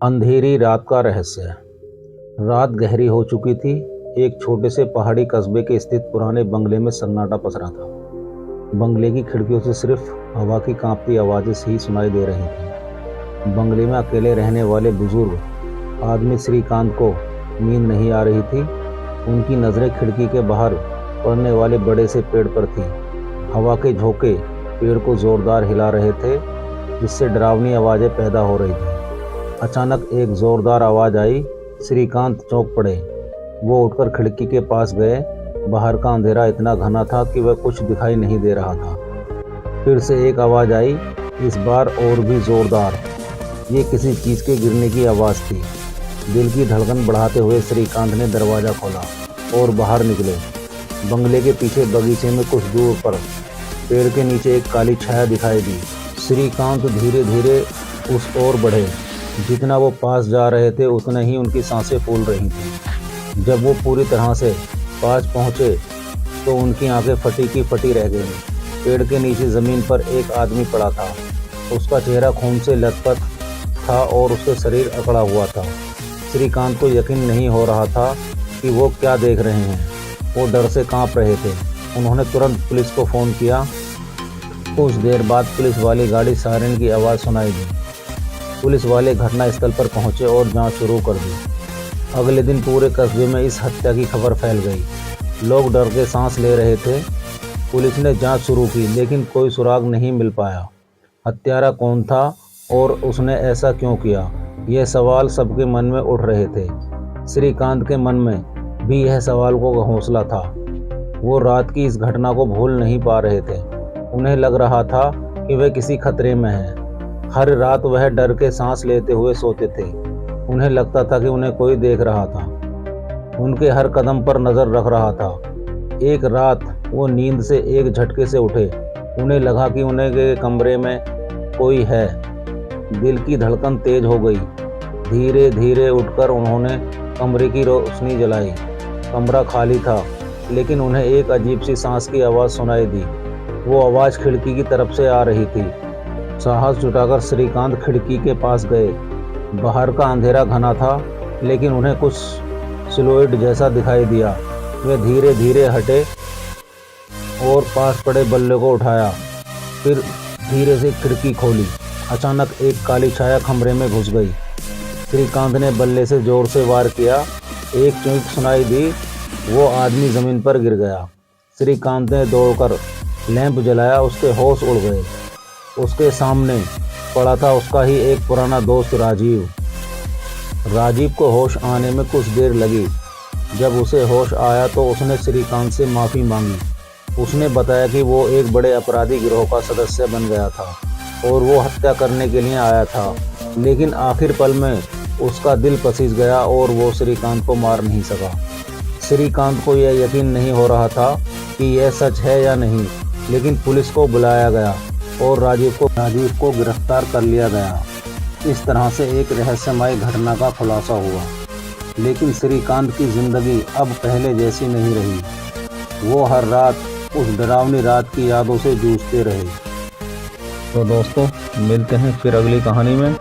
अंधेरी रात का रहस्य। रात गहरी हो चुकी थी। एक छोटे से पहाड़ी कस्बे के स्थित पुराने बंगले में सन्नाटा पसरा था। बंगले की खिड़कियों से सिर्फ हवा की कांपती आवाज़ें ही सुनाई दे रही थीं। बंगले में अकेले रहने वाले बुजुर्ग आदमी श्रीकांत को नींद नहीं आ रही थी। उनकी नज़रें खिड़की के बाहर पड़ने वाले बड़े से पेड़ पर थी। हवा के झोंके पेड़ को जोरदार हिला रहे थे, जिससे डरावनी आवाज़ें पैदा हो रही थीं। अचानक एक जोरदार आवाज़ आई। श्रीकांत चौंक पड़े। वो उठकर खिड़की के पास गए। बाहर का अंधेरा इतना घना था कि वह कुछ दिखाई नहीं दे रहा था। फिर से एक आवाज़ आई, इस बार और भी जोरदार। ये किसी चीज़ के गिरने की आवाज़ थी। दिल की धड़कन बढ़ाते हुए श्रीकांत ने दरवाज़ा खोला और बाहर निकले। बंगले के पीछे बगीचे में कुछ दूर पर पेड़ के नीचे एक काली छाया दिखाई दी। श्रीकांत धीरे धीरे उस ओर बढ़े। जितना वो पास जा रहे थे उतने ही उनकी सांसें फूल रही थीं। जब वो पूरी तरह से पास पहुँचे तो उनकी आंखें फटी की फटी रह गईं। पेड़ के नीचे ज़मीन पर एक आदमी पड़ा था। उसका चेहरा खून से लथपथ था और उसका शरीर अकड़ा हुआ था। श्रीकांत को यकीन नहीं हो रहा था कि वो क्या देख रहे हैं। वो डर से कांप रहे थे। उन्होंने तुरंत पुलिस को फ़ोन किया। कुछ देर बाद पुलिस वाली गाड़ी सायरन की आवाज़ सुनाई दी। पुलिस वाले घटनास्थल पर पहुंचे और जांच शुरू कर दी। अगले दिन पूरे कस्बे में इस हत्या की खबर फैल गई। लोग डर के सांस ले रहे थे। पुलिस ने जांच शुरू की, लेकिन कोई सुराग नहीं मिल पाया। हत्यारा कौन था और उसने ऐसा क्यों किया, यह सवाल सबके मन में उठ रहे थे। श्रीकांत के मन में भी यह सवाल को हौसला था। वो रात की इस घटना को भूल नहीं पा रहे थे। उन्हें लग रहा था कि वे किसी खतरे में हैं। हर रात वह डर के सांस लेते हुए सोते थे। उन्हें लगता था कि उन्हें कोई देख रहा था, उनके हर कदम पर नज़र रख रहा था। एक रात वो नींद से एक झटके से उठे। उन्हें लगा कि उन्हें के कमरे में कोई है। दिल की धड़कन तेज हो गई। धीरे धीरे उठकर उन्होंने कमरे की रोशनी जलाई। कमरा खाली था, लेकिन उन्हें एक अजीब सी सांस की आवाज़ सुनाई दी। वो आवाज़ खिड़की की तरफ से आ रही थी। साहस जुटाकर श्रीकांत खिड़की के पास गए। बाहर का अंधेरा घना था, लेकिन उन्हें कुछ सिलुएट जैसा दिखाई दिया। वे धीरे धीरे हटे और पास पड़े बल्ले को उठाया। फिर धीरे से खिड़की खोली। अचानक एक काली छाया कमरे में घुस गई। श्रीकांत ने बल्ले से जोर से वार किया। एक चीख सुनाई दी। वो आदमी ज़मीन पर गिर गया। श्रीकांत ने दौड़कर लैंप जलाया। उसके होश उड़ गए। उसके सामने पड़ा था उसका ही एक पुराना दोस्त राजीव। राजीव को होश आने में कुछ देर लगी। जब उसे होश आया तो उसने श्रीकांत से माफ़ी मांगी। उसने बताया कि वो एक बड़े अपराधी गिरोह का सदस्य बन गया था और वो हत्या करने के लिए आया था, लेकिन आखिर पल में उसका दिल पसीज गया और वो श्रीकांत को मार नहीं सका। श्रीकांत को यह यकीन नहीं हो रहा था कि यह सच है या नहीं, लेकिन पुलिस को बुलाया गया और राजीव को गिरफ्तार कर लिया गया। इस तरह से एक रहस्यमय घटना का खुलासा हुआ। लेकिन श्रीकांत की ज़िंदगी अब पहले जैसी नहीं रही। वो हर रात उस डरावनी रात की यादों से जूझते रहे। तो दोस्तों, मिलते हैं फिर अगली कहानी में।